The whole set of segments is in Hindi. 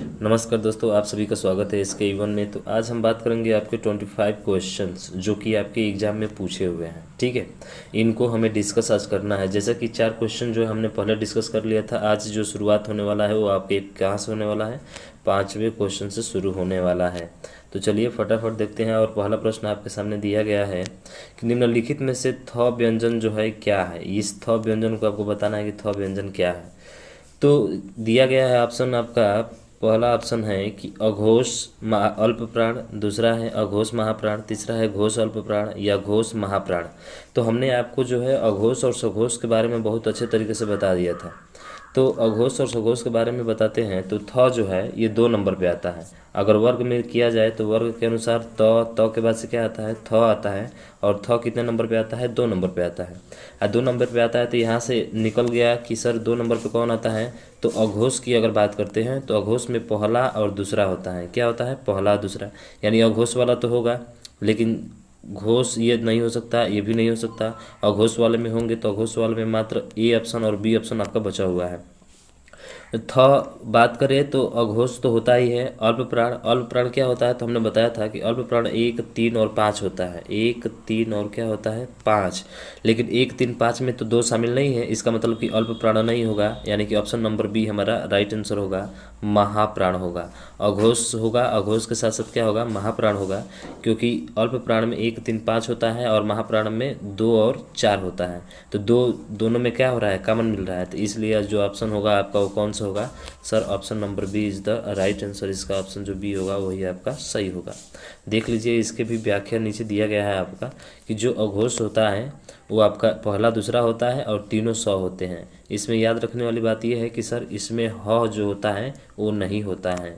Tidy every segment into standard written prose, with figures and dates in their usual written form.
नमस्कार दोस्तों, आप सभी का स्वागत है इसके इवन में। तो आज हम बात करेंगे आपके 25 क्वेश्चंस जो कि आपके एग्जाम में पूछे हुए हैं। ठीक है, इनको हमें डिस्कस आज करना है। जैसा कि 4 क्वेश्चन जो हमने पहले डिस्कस कर लिया था, आज जो शुरुआत होने वाला है वो आपके कहाँ से होने वाला है, 5वें क्वेश्चन से शुरू होने वाला है। तो चलिए फटाफट देखते हैं। और पहला प्रश्न आपके सामने दिया गया है कि निम्नलिखित में से थ व्यंजन जो है क्या है। इस थ व्यंजन को आपको बताना है कि थ व्यंजन क्या है। तो दिया गया है ऑप्शन आपका, पहला ऑप्शन है कि अघोष अल्प प्राण, दूसरा है अघोष महाप्राण, तीसरा है घोष अल्प प्राण या घोष महाप्राण। तो हमने आपको जो है अघोष और सघोष के बारे में बहुत अच्छे तरीके से बता दिया था। तो अघोष और सघोष के बारे में बताते हैं। तो थ जो है ये 2 नंबर पे आता है। अगर वर्ग में किया जाए तो वर्ग के अनुसार त के बाद से क्या आता है, थ आता है। और थ कितने नंबर पे आता है, 2 नंबर पे आता है। 2 नंबर पे आता है तो यहाँ से निकल गया कि सर 2 नंबर पे कौन आता है। तो अघोष की अगर बात करते हैं तो अघोष में पहला और दूसरा होता है। क्या होता है, पहला दूसरा, यानी अघोष वाला तो होगा, लेकिन घोष ये नहीं हो सकता, ये भी नहीं हो सकता। अघोष वाले में होंगे तो अघोष वाले में मात्र ए ऑप्शन और बी ऑप्शन आपका बचा हुआ है। थ बात करें तो अघोष तो होता ही है। अल्प प्राण, अल्प प्राण क्या होता है, तो हमने बताया था कि अल्प प्राण 1, 3 और 5 होता है। 1, 3 और क्या होता है, 5। लेकिन 1, 3, 5 में तो 2 शामिल नहीं है, इसका मतलब कि अल्प प्राण नहीं होगा, यानी कि ऑप्शन नंबर बी हमारा राइट आंसर होगा, महाप्राण होगा। अघोष होगा, अघोष के साथ साथ क्या होगा, महाप्राण होगा, क्योंकि अल्प प्राण में 1, 3, 5 होता है और महाप्राण में 2 और 4 होता है। तो दोनों में क्या हो रहा है, कॉमन मिल रहा है। तो इसलिए जो ऑप्शन होगा आपका वो कौन सा होगा sir, option number b is the right answer. इसका ऑप्शन जो बी होगा वही आपका सही होगा। देख लीजिए, इसके भी व्याख्या नीचे दिया गया है आपका कि जो अघोष होता है वो आपका पहला दूसरा होता है और तीनों सौ होते हैं। इसमें याद रखने वाली बात यह है कि सर इसमें ह जो होता है वो नहीं होता है।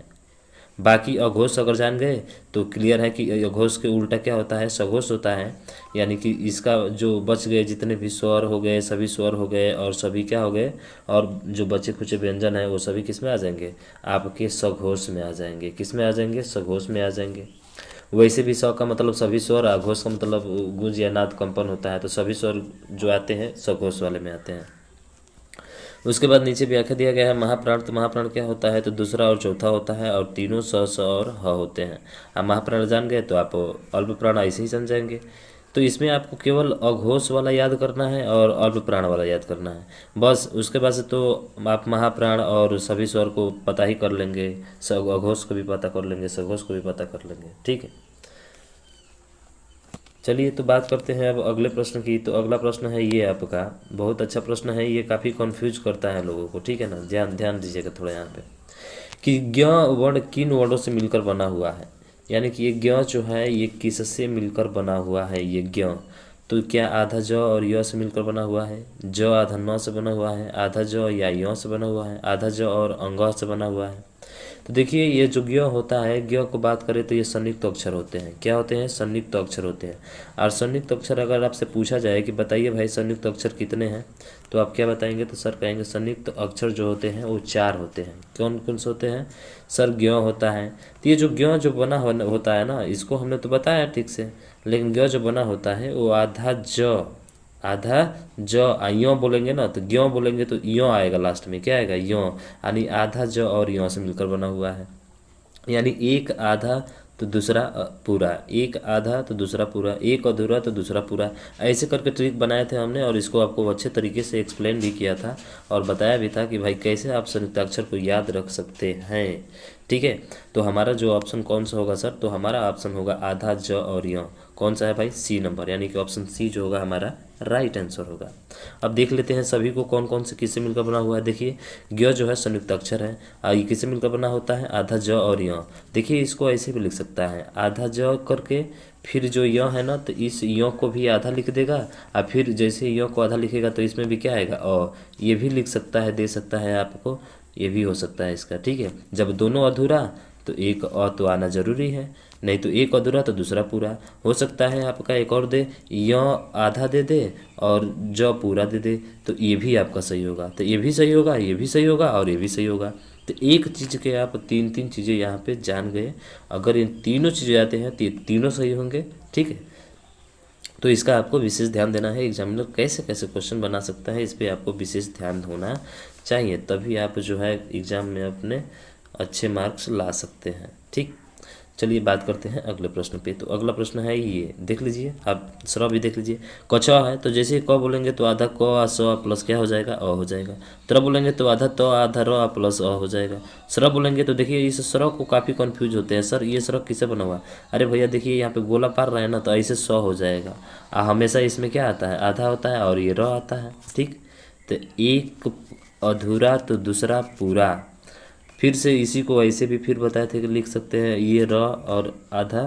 बाकी अघोष अगर जान गए तो क्लियर है कि अघोष के उल्टा क्या होता है, सघोष होता है। यानी कि इसका जो बच गए जितने भी स्वर हो गए, सभी स्वर हो गए और सभी क्या हो गए, और जो बचे खुचे व्यंजन है वो सभी किस में आ जाएंगे, आपके सघोष में आ जाएंगे। किस में आ जाएंगे, सघोष में आ जाएंगे। वैसे भी स का मतलब सभी स्वर, अघोष का मतलब गुंज या नाद कंपन होता है। तो सभी स्वर जो आते हैं सघोष वाले में आते हैं। उसके बाद नीचे व्याख्या दिया गया है महाप्राण। तो महाप्राण क्या होता है, तो दूसरा और चौथा होता है और तीनों स और ह होते हैं। आप महाप्राण जान गए तो आप अल्प प्राण ऐसे ही समझेंगे। तो इसमें आपको केवल अघोष वाला याद करना है और अल्प प्राण वाला याद करना है बस। उसके बाद से तो आप महाप्राण और सभी स्वर को पता ही कर लेंगे, अघोष को भी पता कर लेंगे, सघोष को भी पता कर लेंगे। ठीक है, चलिए तो बात करते हैं अब अगले प्रश्न की। तो अगला प्रश्न है ये आपका, बहुत अच्छा प्रश्न है ये, काफ़ी कंफ्यूज करता है लोगों को। ठीक है ना, ध्यान ध्यान दीजिएगा थोड़ा यहाँ पे कि ज्ञ वर्ण किन वर्णों से मिलकर बना हुआ है। यानी कि ये ज्ञ जो है ये किससे मिलकर बना हुआ है, ये ज्ञ। तो क्या आधा ज और य से मिलकर बना हुआ है, ज आधा न से बना हुआ है, आधा ज या य से बना हुआ है, आधा ज और अंग से बना हुआ है। तो देखिए ये जो ज्ञ होता है, ज्ञ को बात करें तो ये संयुक्त अक्षर होते हैं। क्या होते हैं, संयुक्त अक्षर होते हैं। और संयुक्त अक्षर अगर आपसे पूछा जाए कि बताइए भाई संयुक्त अक्षर कितने हैं, तो आप क्या बताएंगे, तो सर कहेंगे संयुक्त अक्षर जो होते हैं वो 4 होते हैं। कौन कौन से होते हैं सर, ज्ञ होता है। तो ये जो ज्ञ जो बना होता है ना, इसको हमने तो बताया ठीक से, लेकिन ज्ञ जो बना होता है वो आधा ज, आधा ज यो बोलेंगे ना, तो ज्यों बोलेंगे तो यो आएगा लास्ट में, क्या आएगा, यो। यानी आधा ज और यो से मिलकर बना हुआ है। यानी एक आधा तो दूसरा पूरा, एक आधा तो दूसरा पूरा, एक अधूरा तो दूसरा पूरा। ऐसे करके ट्रिक बनाए थे हमने और इसको आपको अच्छे तरीके से एक्सप्लेन भी किया था और बताया भी था कि भाई कैसे आप संयुक्ताक्षर को याद रख सकते हैं। ठीक है, तो हमारा जो ऑप्शन कौन सा होगा सर, तो हमारा ऑप्शन होगा आधा ज और य। कौन सा है भाई, सी नंबर, यानी कि ऑप्शन सी जो होगा हमारा राइट आंसर होगा। अब देख लेते हैं सभी को कौन कौन से किससे मिलकर बना हुआ है। देखिए ज्ञ जो है संयुक्त अक्षर है, ये किससे मिलकर बना होता है, आधा ज और य। देखिए इसको ऐसे भी लिख सकता है, आधा ज करके फिर जो य है ना, तो इस य को भी आधा लिख देगा और फिर जैसे य को आधा लिखेगा तो इसमें भी क्या आएगा, ये भी लिख सकता है, दे सकता है आपको, ये भी हो सकता है इसका। ठीक है, जब दोनों अधूरा तो एक तो आना जरूरी है, नहीं तो एक अधूरा तो दूसरा पूरा हो सकता है आपका। एक और दे, य आधा दे दे और ज पूरा दे दे, तो ये भी आपका सही होगा। तो ये भी सही होगा, ये भी सही होगा और ये भी सही होगा। तो एक चीज़ के आप 3 चीज़ें यहाँ पे जान गए। अगर इन तीनों चीज़ें आते हैं तो ये तीनों सही होंगे। ठीक है, तो इसका आपको विशेष ध्यान देना है। एग्जामिनर कैसे कैसे क्वेश्चन बना सकता है, इस पर आपको विशेष ध्यान होना चाहिए, तभी आप जो है एग्ज़ाम में अपने अच्छे मार्क्स ला सकते हैं। ठीक, चलिए बात करते हैं अगले प्रश्न पे। तो अगला प्रश्न है ये, देख लीजिए आप, सरा भी देख लीजिए। कछा है तो जैसे क बोलेंगे तो आधा क आ स प्लस क्या हो जाएगा, अ हो जाएगा। त्र बोलेंगे तो आधा त आधा र प्लस अ हो जाएगा। सर बोलेंगे तो देखिए इस सर को काफ़ी कंफ्यूज होते हैं, सर ये सर किसे बना हुआ। अरे भैया देखिए यहाँ पे गोला पार रहे हैं ना, तो ऐसे 100 हो जाएगा। हमेशा इसमें क्या आता है, आधा होता है और ये र आता है। ठीक, तो एक अधूरा तो दूसरा पूरा। फिर से इसी को ऐसे भी फिर बताए थे कि लिख सकते हैं ये र और आधा,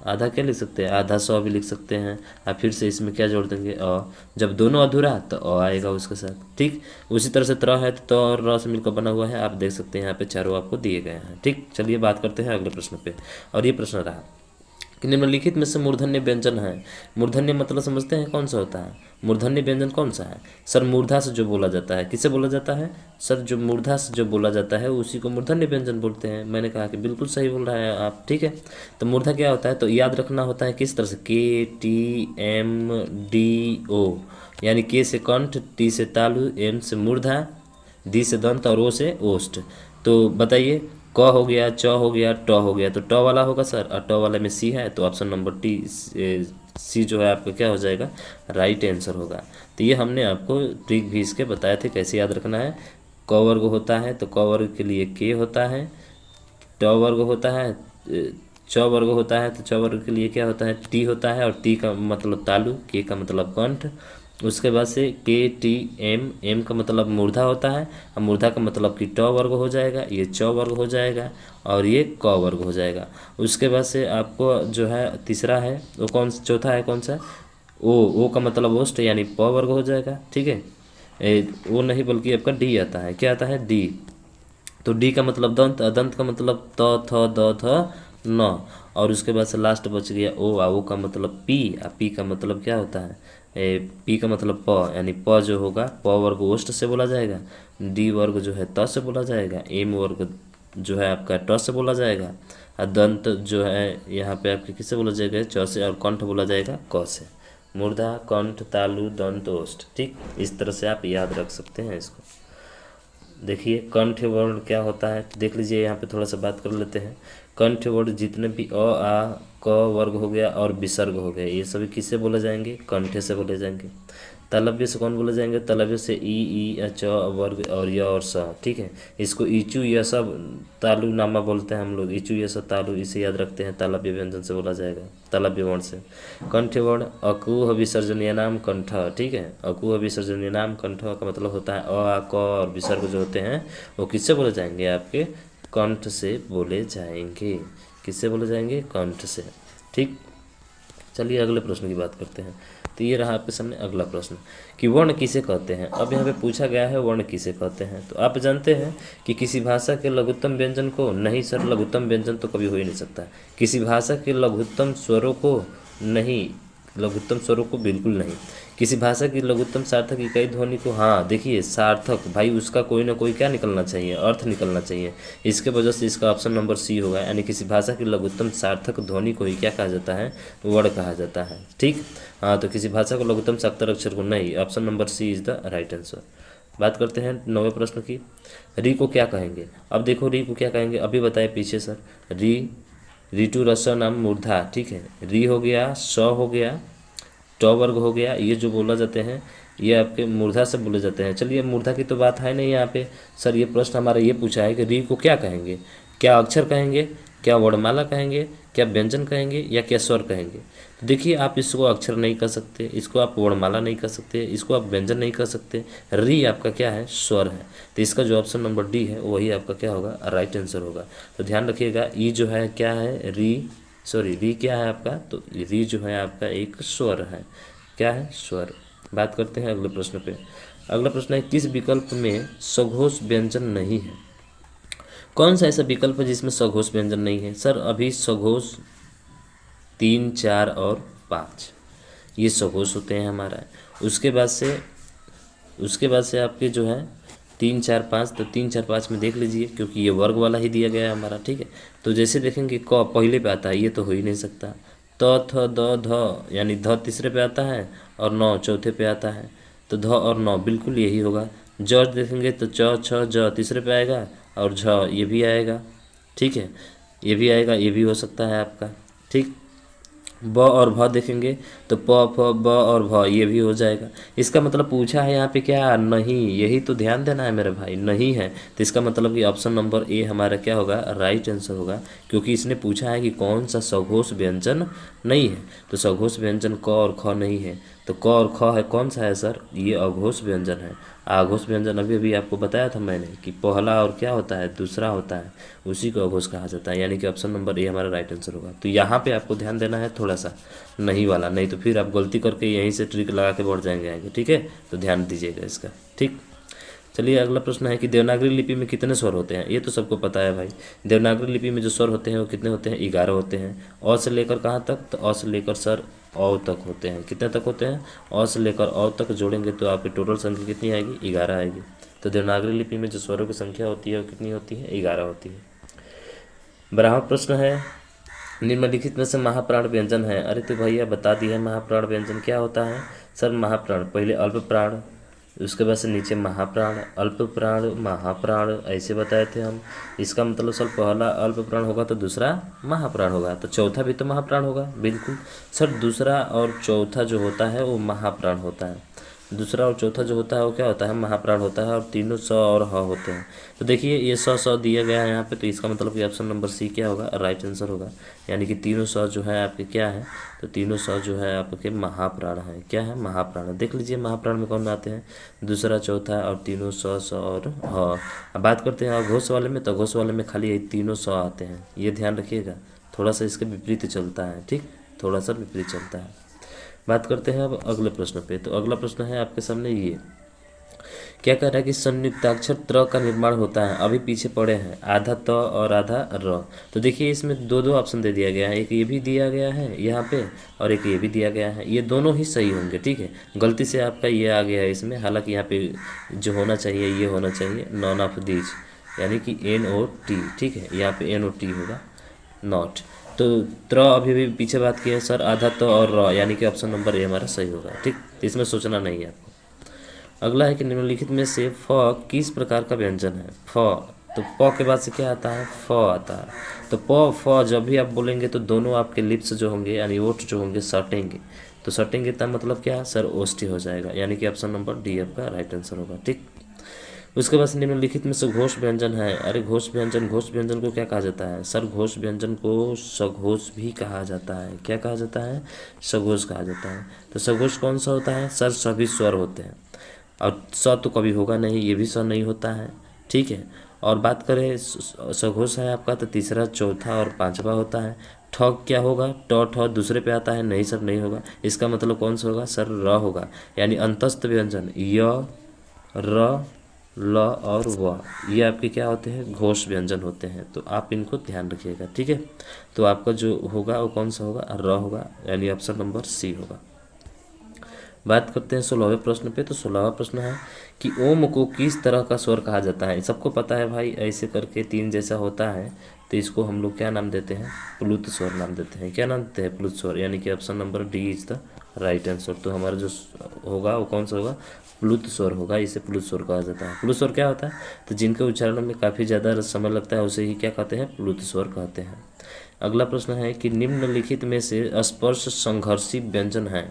आधा क्या लिख सकते हैं, आधा 100 भी लिख सकते हैं। और फिर से इसमें क्या जोड़ देंगे, अ। जब दोनों अधूरा तो अ आएगा उसके साथ। ठीक, उसी तरह से त्र है तो और र से मिलकर बना हुआ है, आप देख सकते हैं यहाँ पे चारों आपको दिए गए हैं। ठीक, चलिए बात करते हैं अगले प्रश्न पे। और ये प्रश्न रहा कि निम्नलिखित में से मूर्धन्य व्यंजन है। मूर्धन्य मतलब समझते हैं कौन सा होता है, मूर्धन्य व्यंजन कौन सा है। सर मूर्धा से जो बोला जाता है, किसे बोला जाता है, सर जो मूर्धा से जो बोला जाता है उसी को मूर्धन्य व्यंजन बोलते हैं। मैंने कहा कि बिल्कुल सही बोल रहा है आप। ठीक है, तो मूर्धा क्या होता है, तो याद रखना होता है किस तरह से, के टी एम डी ओ, यानी के से कंठ, टी से तालु, एम से मूर्धा, दी से दंत और ओ से ओष्ठ। तो बताइए, क हो गया, च हो गया, ट हो गया, तो ट वाला होगा सर, और ट वाले में सी है, तो ऑप्शन नंबर टी सी जो है आपका क्या हो जाएगा, राइट आंसर होगा। तो ये हमने आपको ट्रिक भी इसके बताए थे कैसे याद रखना है। क वर्ग होता है तो क वर्ग के लिए के होता है, ट वर्ग होता है, च वर्ग होता है तो च वर्ग के लिए क्या होता है, टी होता है, और टी का मतलब तालु, के का मतलब कंठ। उसके बाद से के टी एम, एम का मतलब मूर्धा होता है, और मूर्धा का मतलब कि ट वर्ग हो जाएगा, ये च वर्ग हो जाएगा, और ये क वर्ग हो जाएगा। उसके बाद से आपको जो है तीसरा है वो कौन, चौथा है कौन सा, ओ का मतलब ओष्ठ, यानी प वर्ग हो जाएगा। ठीक है, वो नहीं बल्कि आपका डी आता है, क्या आता है, डी। तो डी का मतलब दंत, दंत का मतलब त थ द थ न, और उसके बाद से लास्ट बच गया ओ, आ ओ का मतलब पी, आ पी का मतलब क्या होता है, पी का मतलब प, यानी प जो होगा प वर्ग ओष्ठ से बोला जाएगा, डी वर्ग जो है त से बोला जाएगा, एम वर्ग जो है आपका ट से बोला जाएगा, और दंत जो है यहाँ पे आपके किससे बोला जाएगा, च से, और कंठ बोला जाएगा क से। मूर्धा, कंठ, तालु, दंत, ओष्ठ। ठीक, इस तरह से आप याद रख सकते हैं इसको। देखिए कंठ वर्ण क्या होता है, देख लीजिए यहाँ पे थोड़ा सा बात कर लेते हैं। कंठ वर्ण जितने भी अ आ क वर्ग हो गया और विसर्ग हो गया, ये सभी किससे बोले जाएंगे, कंठे से बोले जाएंगे। तालव्य से कौन बोले जाएंगे, तालव्य से ई च वर्ग और य और स। ठीक है, इसको ईचू या सब तालु नामा बोलते हैं हम लोग, ईचू या स तालु, इसे याद रखते हैं, तालव्य व्यंजन से बोला जाएगा, तालव्य वर्ण से। कंठ वर्ण अकुह विसर्जनीय नाम कंठ। ठीक है, अकुह विसर्जनीय नाम कंठ का मतलब होता है अ आ क और विसर्ग जो होते हैं वो किससे बोले जाएंगे, आपके कंठ से बोले जाएंगे। किससे बोले जाएंगे, कंठ से। ठीक, चलिए अगले प्रश्न की बात करते हैं। तो ये रहा आपके सामने अगला प्रश्न कि वर्ण किसे कहते हैं। अब यहाँ पे पूछा गया है वर्ण किसे कहते हैं। तो आप जानते हैं कि किसी भाषा के लघुत्तम व्यंजन को, नहीं सर लघुत्तम व्यंजन तो कभी हो ही नहीं सकता, किसी भाषा के लघुत्तम स्वरों को नहीं, लघुत्तम स्वरों को बिल्कुल नहीं, किसी भाषा की लघुत्तम सार्थक इकाई ध्वनि को, हाँ देखिए सार्थक भाई उसका कोई ना कोई क्या निकलना चाहिए, अर्थ निकलना चाहिए। इसके वजह से इसका ऑप्शन नंबर सी होगा, यानी किसी भाषा की लघुत्तम सार्थक ध्वनि को ही क्या कहा जाता है, वर्ण कहा जाता है। ठीक, हाँ तो किसी भाषा को लघुत्तम सार्थक अक्षर को नहीं, option number c is the right answer. बात करते हैं 9वें प्रश्न की। री को क्या कहेंगे। अब देखो री को क्या कहेंगे, अभी बताए पीछे सर। री, ऋतु रस नाम मूर्धा। ठीक है, री हो गया, स हो गया, ट वर्ग हो गया, ये जो बोला जाते हैं ये आपके मूर्धा से बोले जाते हैं। चलिए मूर्धा की तो बात है नहीं यहाँ पे, सर ये प्रश्न हमारा ये पूछा है कि री को क्या कहेंगे, क्या अक्षर कहेंगे, क्या वर्णमाला कहेंगे, क्या व्यंजन कहेंगे, या क्या स्वर कहेंगे। तो देखिए आप इसको अक्षर नहीं कर सकते, इसको आप वर्णमाला नहीं कर सकते, इसको आप व्यंजन नहीं कर सकते। री आपका क्या है, स्वर है। तो इसका जो ऑप्शन नंबर डी है वही आपका क्या होगा, राइट आंसर होगा। तो ध्यान रखिएगा, ई जो है क्या है, री क्या है आपका, तो री जो है आपका एक स्वर है। क्या है, स्वर। बात करते हैं अगले प्रश्न पे। अगला प्रश्न है किस विकल्प में सघोष व्यंजन नहीं है। कौन सा ऐसा विकल्प है जिसमें सघोष व्यंजन नहीं है। सर अभी सघोष 3, 4 और 5 ये सघोष होते हैं हमारा। उसके बाद से आपके जो है 3, 4, 5, तो 3, 4, 5 में देख लीजिए क्योंकि ये वर्ग वाला ही दिया गया है हमारा। ठीक है, तो जैसे देखेंगे क पहले पे आता है, ये तो हो ही नहीं सकता। त थ द ध, यानी ध तीसरे पे आता है और न चौथे पे आता है, तो ध और न बिल्कुल यही होगा। ज देखेंगे तो च छ ज तीसरे पे आएगा और झ ये भी आएगा, ठीक है, ये भी आएगा, ये भी हो सकता है आपका, ठीक। ब और भ देखेंगे तो प फ ब और भ ये भी हो जाएगा। इसका मतलब पूछा है यहाँ पे क्या, नहीं, यही तो ध्यान देना है मेरे भाई, नहीं है। तो इसका मतलब कि ऑप्शन नंबर ए हमारा क्या होगा, राइट आंसर होगा, क्योंकि इसने पूछा है कि कौन सा सघोष व्यंजन नहीं है। तो सघोष व्यंजन क और ख नहीं है, तो क और ख है, कौन सा है सर, ये अघोष व्यंजन है। आघोष व्यंजन अभी अभी आपको बताया था मैंने कि पहला और क्या होता है, दूसरा होता है, उसी को अघोष कहा जाता है, यानी कि ऑप्शन नंबर ए हमारा राइट आंसर होगा। तो यहाँ पे आपको ध्यान देना है थोड़ा सा, नहीं वाला, नहीं तो फिर आप गलती करके यहीं से ट्रिक लगा के बढ़ जाएंगे आगे, ठीक है। तो ध्यान दीजिएगा इसका, ठीक। चलिए अगला प्रश्न है कि देवनागरी लिपि में कितने स्वर होते हैं। ये तो सबको पता है भाई, देवनागरी लिपि में जो स्वर होते हैं वो कितने होते हैं, 11 होते हैं। अ से लेकर कहाँ तक, तो अ से लेकर सर औ तक होते हैं। कितने तक होते हैं, अ से लेकर औ तक जोड़ेंगे तो आपकी टोटल संख्या कितनी आएगी, 11 आएगी। तो देवनागरी लिपि में जो स्वरों की संख्या होती है वो कितनी होती है, 11 होती है। 12वां प्रश्न है, निम्नलिखित में से महाप्राण व्यंजन है। अरे तो भैया बता दिया महाप्राण व्यंजन क्या होता है सर। महाप्राण पहले अल्प प्राण, उसके बाद से नीचे महाप्राण, अल्प प्राण, महाप्राण, ऐसे बताए थे हम। इसका मतलब सर पहला अल्प प्राण होगा तो दूसरा महाप्राण होगा, तो चौथा भी तो महाप्राण होगा, बिल्कुल सर। दूसरा और चौथा जो होता है वो महाप्राण होता है, दूसरा और चौथा जो होता है वो क्या होता है, महाप्राण होता है, और तीनों स और ह होते हैं। तो देखिए ये स दिया गया है यहाँ पे, तो इसका मतलब कि ऑप्शन नंबर सी क्या होगा, राइट आंसर होगा। यानी कि तीनों स जो है आपके क्या है, तो तीनों स जो है आपके महाप्राण है। क्या है, महाप्राण। देख लीजिए महाप्राण में कौन आते हैं, दूसरा, चौथा और तीनों स और ह। अब बात करते हैं अघोष वाले में, तो अघोष वाले में खाली यही तीनों स आते हैं, ये ध्यान रखिएगा। थोड़ा सा इसके विपरीत चलता है, ठीक, थोड़ा सा विपरीत चलता है। बात करते हैं अब अगले प्रश्न पे। तो अगला प्रश्न है आपके सामने ये, क्या कह रहा है कि संयुक्ताक्षर त्र का निर्माण होता है। अभी पीछे पड़े हैं, आधा त और आधा र। तो देखिए इसमें दो ऑप्शन दे दिया गया है, एक ये भी दिया गया है यहाँ पे और एक ये भी दिया गया है। ये दोनों ही सही होंगे, ठीक है। गलती से आपका ये आ गया है इसमें, हालांकि यहाँ पे जो होना चाहिए ये होना चाहिए, नॉन ऑफ दीज, यानी कि NOT, ठीक है, यहाँ पे NOT होगा, नॉट। तो त्र अभी भी पीछे बात की है सर, आधा तो और र, यानी कि ऑप्शन नंबर ए हमारा सही होगा, ठीक। तो इसमें सोचना नहीं है आपको। अगला है कि निम्नलिखित में से फ किस प्रकार का व्यंजन है। फ, तो प के बाद से क्या आता है, फ आता है। तो प फ जब भी आप बोलेंगे तो दोनों आपके लिप्स जो होंगे यानी ओठ जो होंगे सटेंगे। तो सटेंगे तब मतलब क्या, सर ओष्ठी हो जाएगा, यानी कि ऑप्शन नंबर डी आपका राइट आंसर होगा, ठीक। उसके बाद निम्नलिखित में से घोष व्यंजन है। अरे घोष व्यंजन, घोष व्यंजन को क्या कहा जाता है सर, घोष व्यंजन को सघोष भी कहा जाता है। क्या कहा जाता है, सघोष कहा जाता है। तो सघोष कौन सा होता है सर, सभी स्वर होते हैं, और स तो कभी होगा नहीं, ये भी स नहीं होता है, ठीक है। और बात करें सघोष है आपका, तो तीसरा, चौथा और पांचवा होता है। ठ क्या होगा, ट ठ दूसरे पे आता है, नहीं सर नहीं होगा। इसका मतलब कौन सा होगा सर, र होगा, यानी अंतस्थ व्यंजन य, र, ल और व, ये आपके क्या होते हैं, घोष व्यंजन होते हैं। तो आप इनको ध्यान रखिएगा, ठीक है। तो आपका जो होगा वो कौन सा होगा, र होगा, यानी ऑप्शन नंबर सी होगा। बात करते हैं 16वें प्रश्न पे। तो 16वां प्रश्न है कि ओम को किस तरह का स्वर कहा जाता है। सबको पता है भाई, ऐसे करके तीन जैसा होता है, तो इसको हम लोग क्या नाम देते हैं, प्लुत स्वर नाम देते हैं। क्या नाम देते हैं, प्लुत स्वर, यानी कि option number D is the right answer. तो हमारा जो होगा वो कौन सा होगा, प्लुत स्वर होगा, इसे प्लुत स्वर कहा जाता है। प्लुत स्वर क्या होता है, तो जिनके उच्चारण में काफ़ी ज़्यादा समय लगता है उसे ही क्या कहते हैं, प्लुत स्वर कहते हैं। अगला प्रश्न है कि निम्नलिखित में से स्पर्श संघर्षी व्यंजन है।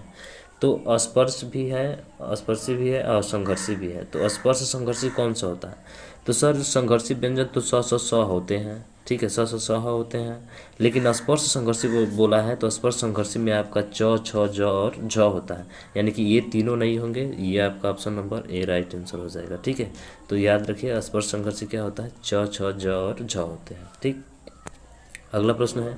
तो स्पर्श भी है, स्पर्शी भी है और संघर्षी भी है। तो स्पर्श संघर्षी कौन सा होता है, तो सर संघर्षी व्यंजन तो स होते हैं, ठीक है, स होते हैं। लेकिन स्पर्श संघर्षी बोला है तो स्पर्श संघर्षी में आपका च, छ, ज और झ होता है, यानी कि ये तीनों नहीं होंगे, ये आपका option number A right answer हो जाएगा, ठीक है। तो याद रखिए स्पर्श संघर्षी क्या होता है, च, छ, ज और झ होते हैं, ठीक। अगला प्रश्न है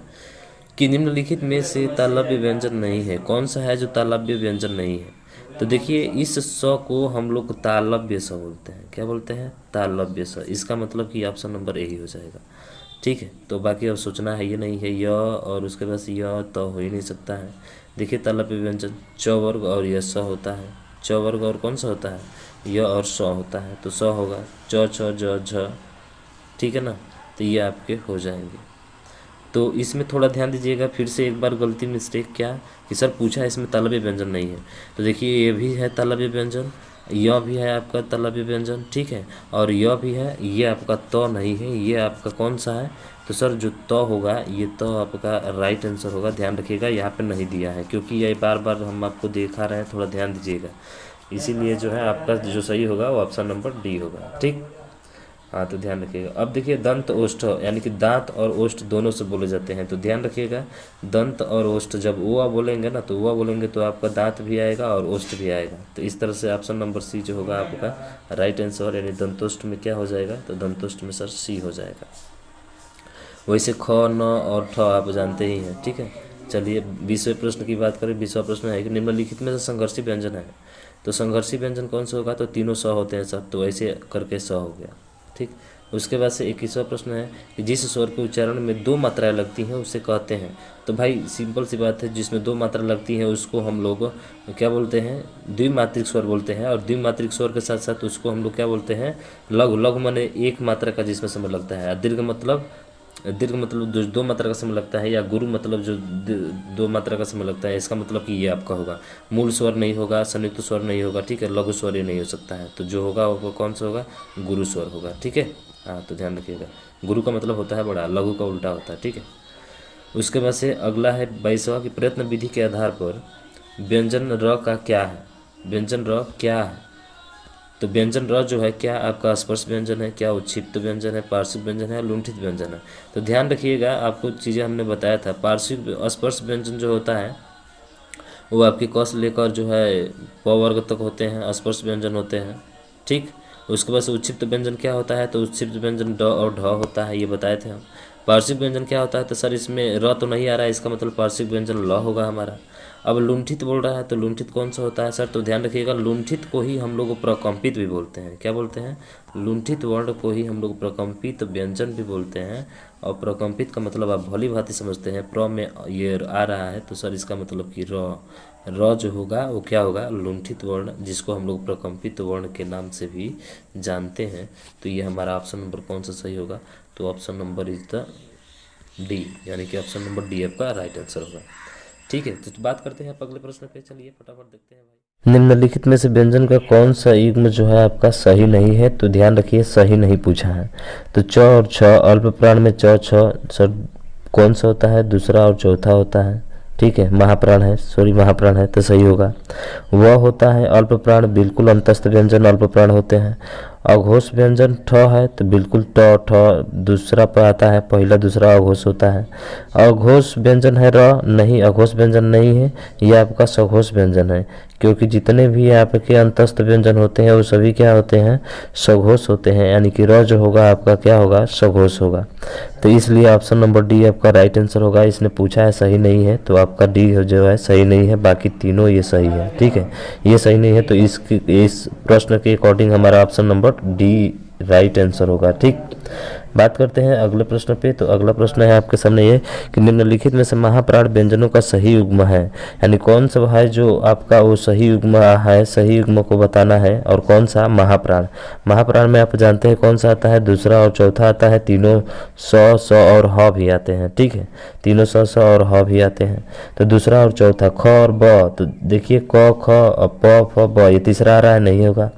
कि निम्नलिखित में से तालव्य व्यंजन नहीं है। कौन सा है जो तालव्य व्यंजन नहीं है, तो देखिए इस स को हम लोग तालव्य स बोलते हैं। क्या बोलते हैं, तालव्य स। इसका मतलब कि ऑप्शन नंबर ए ही हो जाएगा, ठीक है। तो बाकी अब सोचना है, ये नहीं है य और उसके बाद य तो हो ही नहीं सकता है। देखिए तालव्य व्यंजन च वर्ग और य स होता है, च वर्ग और कौन सा होता है, य और स होता है। तो स होगा च, छ, ज, झ, ठीक है ना। तो ये आपके हो जाएंगे। तो इसमें थोड़ा ध्यान दीजिएगा, फिर से एक बार गलती मिस्टेक क्या कि सर पूछा है इसमें तालव्य व्यंजन नहीं है। तो देखिए ये भी है तालव्य व्यंजन, य भी है आपका तलव्य व्यंजन, ठीक है, और य भी है, ये आपका त नहीं है, ये आपका कौन सा है? तो सर जो त होगा ये त आपका राइट आंसर होगा। ध्यान रखिएगा यहाँ पे नहीं दिया है, क्योंकि ये बार बार हम आपको दिखा रहे हैं, थोड़ा ध्यान दीजिएगा। इसीलिए जो है आपका जो सही होगा वो ऑप्शन नंबर डी होगा, ठीक। हाँ तो ध्यान रखिएगा। अब देखिए दंत ओष्ठ, यानी कि दांत और ओष्ठ दोनों से बोले जाते हैं, तो ध्यान रखिएगा दंत और ओष्ठ जब ओआ बोलेंगे ना, तो ओआ बोलेंगे तो आपका दांत भी आएगा और ओष्ठ भी आएगा। तो इस तरह से ऑप्शन नंबर सी जो होगा आपका राइट आंसर, यानी दंतोष्ठ में क्या हो जाएगा? तो दंतोष्ठ में सर सी हो जाएगा। वैसे ख, न और ठ आप जानते ही हैं, ठीक है। चलिए 20वें प्रश्न की बात करें। 20वां प्रश्न है कि निम्नलिखित में से संघर्षी व्यंजन है, तो संघर्षी व्यंजन कौन सा होगा? तो तीनों स होते हैं सब, तो ऐसे करके स हो गया, ठीक। उसके बाद से 21वां प्रश्न है कि जिस स्वर के उच्चारण में 2 मात्राएं लगती हैं उसे कहते हैं। तो भाई सिंपल सी बात है, जिसमें 2 मात्रा लगती हैं उसको हम लोग क्या बोलते हैं? द्विमात्रिक स्वर बोलते हैं। और द्विमात्रिक स्वर के साथ साथ उसको हम लोग क्या बोलते हैं? लघु। लघु माने एक मात्रा का जिसमें समय लगता है। दीर्घ मतलब जो 2 मात्रा का समय लगता है, या गुरु मतलब जो 2 मात्रा का समय लगता है। इसका मतलब कि ये आपका होगा मूल स्वर नहीं होगा, संयुक्त स्वर नहीं होगा, ठीक है, लघु स्वर ही नहीं हो सकता है। तो जो होगा वो कौन सा होगा? गुरु स्वर होगा, ठीक है। हाँ तो ध्यान रखिएगा, गुरु का मतलब होता है बड़ा, लघु का उल्टा होता है, ठीक है। उसके बाद से अगला है 22वां कि प्रयत्न विधि के आधार पर व्यंजन र का क्या है? व्यंजन र क्या है? तो व्यंजन र जो है क्या आपका स्पर्श व्यंजन है, क्या उच्छिप्त व्यंजन है, पार्श्विक व्यंजन है, लुंठित व्यंजन है? तो ध्यान रखिएगा, आपको चीज़ें हमने बताया था। पार्श्विक स्पर्श व्यंजन जो होता है वो आपकी क से लेकर जो है प वर्ग तक होते हैं, स्पर्श व्यंजन होते हैं, ठीक। उसके बाद से उच्छिप्त व्यंजन क्या होता है? तो उच्छिप्त व्यंजन ड और ढ होता है, ये बताए थे हम। पार्श्विक व्यंजन क्या होता है? तो सर इसमें र तो नहीं आ रहा है, इसका मतलब पार्श्विक व्यंजन ल होगा हमारा। अब लुंठित बोल रहा है, तो लुंठित कौन सा होता है सर? तो ध्यान रखिएगा, लुंठित को ही हम लोग प्रकम्पित भी बोलते हैं। क्या बोलते हैं? लुंठित वर्ण को ही हम लोग प्रकम्पित व्यंजन भी बोलते हैं। और प्रकम्पित का मतलब आप भली भांति समझते हैं, प्र में ये आ रहा है तो सर इसका मतलब कि र जो होगा वो क्या होगा? लुंठित वर्ण, जिसको हम लोग प्रकम्पित वर्ण के नाम से भी जानते हैं। तो ये हमारा ऑप्शन नंबर कौन सा सही होगा? तो option number is the D, यानी कि ऑप्शन नंबर डी आपका राइट आंसर होगा, ठीक है। तो बात करते हैं आप अगले प्रश्न पे, चलिए फटाफट देखते हैं भाई। निम्नलिखित में से व्यंजन का कौन सा युग्म जो है आपका सही नहीं है? तो ध्यान रखिए सही नहीं पूछा है। तो च और छ, अल्प प्राण में च छ सर कौन सा होता है? दूसरा और चौथा होता है, ठीक है। महाप्राण है, सॉरी महाप्राण है तो सही होगा। वह होता है अल्प प्राण, बिल्कुल अंतस्थ व्यंजन अल्प प्राण होते हैं। अघोष व्यंजन ठ है तो बिल्कुल ट ठ दूसरा पर आता है, पहला दूसरा अघोष होता है। अघोष व्यंजन है र, नहीं अघोष व्यंजन नहीं है, यह आपका सघोष व्यंजन है। क्योंकि जितने भी आपके अंतस्थ व्यंजन होते हैं वो सभी क्या होते हैं? सघोष होते हैं, यानी कि र जो होगा आपका क्या होगा? सघोष होगा। तो इसलिए ऑप्शन नंबर डी आपका राइट आंसर होगा। इसने पूछा है सही नहीं है, तो आपका डी जो है सही नहीं है, बाकी तीनों ये सही है, ठीक है। ये सही नहीं है तो इस प्रश्न के अकॉर्डिंग हमारा option number D right answer होगा, ठीक। बात करते हैं अगले प्रश्न पे। तो अगला प्रश्न है आपके सामने ये कि निम्नलिखित में से महाप्राण व्यंजनों का सही युग्म है, यानी कौन सा है जो आपका वो सही युग्म है? सही युग्म को बताना है। और कौन सा? महाप्राण। महाप्राण में आप जानते हैं कौन सा आता है? दूसरा और चौथा आता है, तीनों स और ह भी आते हैं, ठीक है। तीनों स और ह भी आते हैं। तो दूसरा और चौथा ख और ब, तो देखिए क ख और प फ ब, ये तीसरा आ रहा है, नहीं होगा।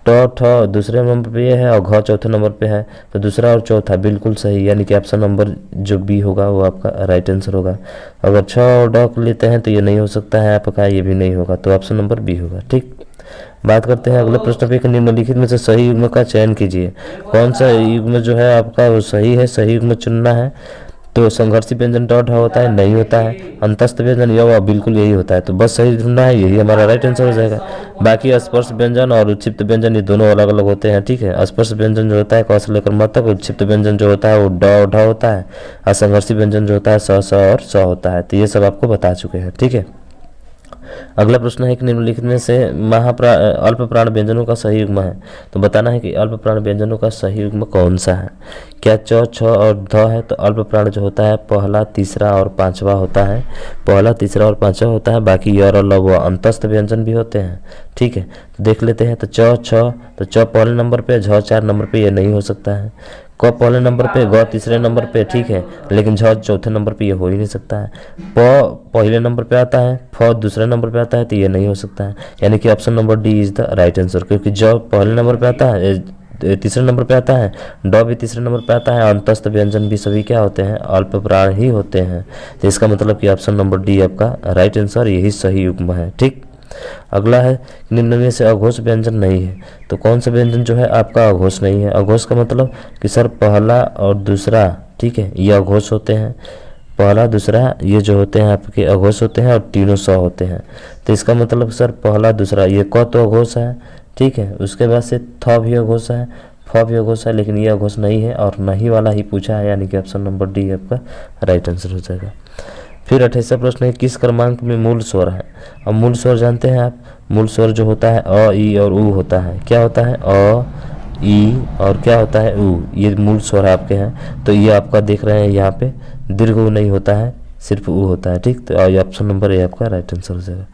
ट ठ दूसरे नंबर पे ये है और घ चौथे नंबर पे है, तो दूसरा और चौथा बिल्कुल सही, यानी कि ऑप्शन नंबर जो बी होगा वो आपका राइट आंसर होगा। अगर छ और ड लेते हैं तो ये नहीं हो सकता है आपका, ये भी नहीं होगा, तो ऑप्शन नंबर बी होगा, ठीक। बात करते हैं अगले प्रश्न पे कि निम्नलिखित में से सही युग्म का चयन कीजिए। कौन सा युग्म जो है आपका वो सही है? सही युग्म चुनना है। तो संघर्षी व्यंजन ट ढ होता है, नहीं होता है। अंतस्थ व्यंजन य बिल्कुल यही होता है, तो बस सही ढूंढना है, यही हमारा राइट आंसर हो जाएगा। बाकी स्पर्श व्यंजन और उच्छिप्त व्यंजन ये दोनों अलग अलग होते हैं, ठीक है। स्पर्श व्यंजन जो होता है क से लेकर म तक, उच्छिप्त व्यंजन जो होता है वो ड और ढ होता है, और संघर्षी व्यंजन जो होता है स और स होता है। तो ये सब आपको बता चुके हैं, ठीक है। अगला प्रश्न है कि निम्नलिखित में से अल्प प्राण व्यंजनों का सही युग्म है, तो बताना है कि अल्प प्राण व्यंजनों का सही युग्म कौन सा है। क्या च छ और ध है? तो अल्प प्राण जो होता है पहला तीसरा और पांचवा होता है, पहला तीसरा और पांचवा होता है। बाकी य और ल वो अंतस्थ व्यंजन भी होते हैं, ठीक है। तो देख लेते हैं। तो च छ, तो च पहले नंबर पे, झ 4 नंबर पे, ये नहीं हो सकता है। क पहले नंबर पे, ग तीसरे नंबर पे, ठीक है, लेकिन झ चौथे नंबर पे ये हो ही नहीं सकता है। प पहले नंबर पे आता है, फ दूसरे नंबर पे आता है, तो ये नहीं हो सकता है। यानी कि option number D is the right answer, क्योंकि ज पहले नंबर पे आता है, तीसरे नंबर पे आता है, ड भी तीसरे नंबर पे आता है, अंतस्थ व्यंजन भी सभी क्या होते हैं, अल्प प्राण ही होते हैं। तो इसका मतलब कि ऑप्शन नंबर डी आपका राइट आंसर, यही सही युग्म है। ठीक, अगला है निम्न में से अघोष व्यंजन नहीं है। तो कौन सा व्यंजन जो है आपका अघोष नहीं है? अघोष का मतलब कि सर पहला और दूसरा, ठीक है, ये अघोष होते हैं। पहला दूसरा ये जो होते हैं आपके अघोष होते हैं, और तीनों स होते हैं। तो इसका मतलब सर पहला दूसरा, ये क तो अघोष है, ठीक है, उसके बाद से थ भी अघोष है, फ भी अघोष है, लेकिन ये अघोष नहीं है और नहीं वाला ही पूछा है, यानी कि ऑप्शन नंबर डी आपका राइट आंसर हो जाएगा। फिर 28वां प्रश्न है, किस क्रमांक में मूल स्वर है? अब मूल स्वर जानते हैं आप, मूल स्वर जो होता है अ, ई और उ होता है। क्या होता है? अ, ई और क्या होता है? उ, ये मूल स्वर आपके हैं। तो ये आपका देख रहे हैं यहाँ पे दीर्घ उ नहीं होता है, सिर्फ उ होता है। ठीक, तो ये ऑप्शन नंबर ए आपका राइट आंसर हो जाएगा।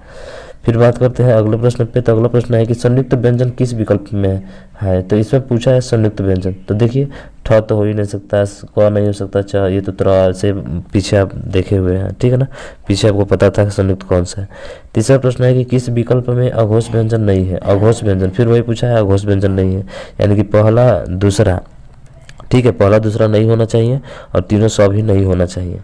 फिर बात करते हैं अगले प्रश्न पे। तो अगला प्रश्न है कि संयुक्त व्यंजन किस विकल्प में है? तो इसमें पूछा है संयुक्त व्यंजन। तो देखिए ठ तो हो ही नहीं सकता, क नहीं हो सकता, च, ये तो तरह से पीछे आप देखे हुए हैं, ठीक है ना, पीछे आपको पता था संयुक्त कौन सा है। तीसरा प्रश्न है कि किस विकल्प में अघोष व्यंजन नहीं है? अघोष व्यंजन, फिर वही पूछा है, अघोष व्यंजन नहीं है, यानी कि पहला दूसरा, ठीक है, पहला दूसरा नहीं होना चाहिए और तीनों स भी नहीं होना चाहिए।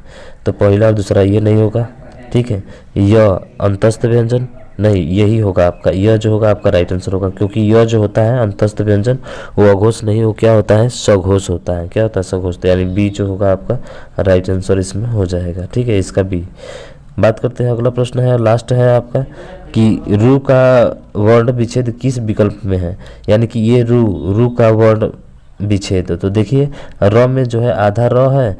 तो पहला और दूसरा ये नहीं होगा, ठीक है। यह अंतस्थ व्यंजन नहीं, यही होगा आपका, यह जो होगा आपका राइट आंसर होगा, क्योंकि यह जो होता है अंतस्थ व्यंजन वो अघोष नहीं, वो क्या होता है, सघोष होता है। क्या होता है? सघोष। तो यानी बी जो होगा आपका राइट आंसर इसमें हो जाएगा, ठीक है, इसका बी। बात करते हैं अगला प्रश्न है, लास्ट है आपका कि रू का वर्ण विच्छेद किस विकल्प में है? यानी कि ये रू का वर्ण विच्छेद। तो देखिए र में जो है आधा र है,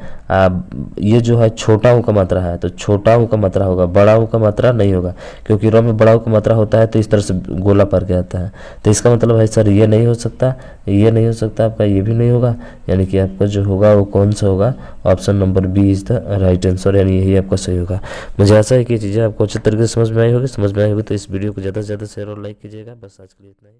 ये जो है छोटा ऊ का मात्रा है, तो छोटा ऊ का मात्रा होगा, बड़ा ऊ का मात्रा नहीं होगा, क्योंकि र में बड़ा ऊ का मात्रा होता है तो इस तरह से गोला पर के आता है। तो इसका मतलब है सर ये नहीं हो सकता, ये नहीं हो सकता आपका, ये भी नहीं होगा, यानी कि आपका जो होगा वो कौन सा होगा? Option number b is the right answer, यानी यही आपका सही होगा। मुझे आशा है कि चीज़ें आपको अच्छे तरीके से समझ में आई होगी। समझ में आई होगी तो इस वीडियो को ज़्यादा से ज़्यादा शेयर और लाइक कीजिएगा। बस आज के लिए इतना ही।